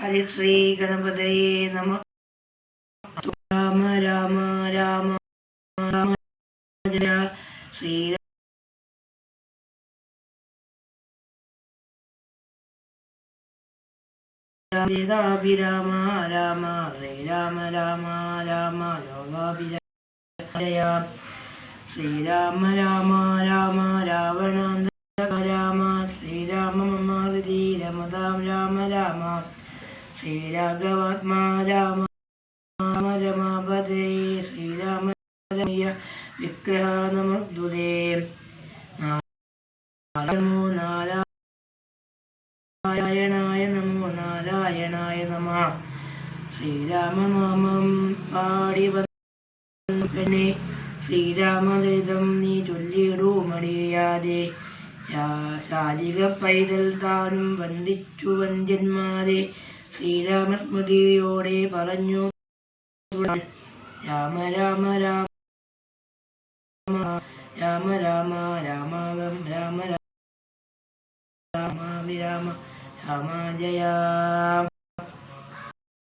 ഹരിശ്രീ ഗണപതയേ നമഃ. രാമ രാമ രാമ രാമ ജയ ശ്രീരാമ രാമ രാമ ശ്രീരാമ രാമ രാമ ലോകാഭിരാമ ശ്രീരാമ രാമ രാമ രാവണാന്തക രാമ ശ്രീരാമ മമ ഹൃദി രമതാം രാമ രാമ ശ്രീരാഘവാത്മാ രാമ രമാപതേ ശ്രീരാമ രമയ വിഗ്രഹ നമോസ്തുതേ. നമോ നാരായണായ നമോ നാരായണായ നമഃ. ശ്രീരാമനാമം പാടി വന്നു പെണ്ണെ ശ്രീരാമദരിതം നീ ചൊല്ലിയിടൂ മടിയാതെ. ശാരിക പൈതൽ താനും വന്ദിച്ചു വന്ദ്യന്മാരെ ശ്രീരാമസ്മൃതിയോടെ പറഞ്ഞു രാമ രാമ രാമ രാമ രാമ രാമ രാമ രാമ വിരാമ രാമ ജയ.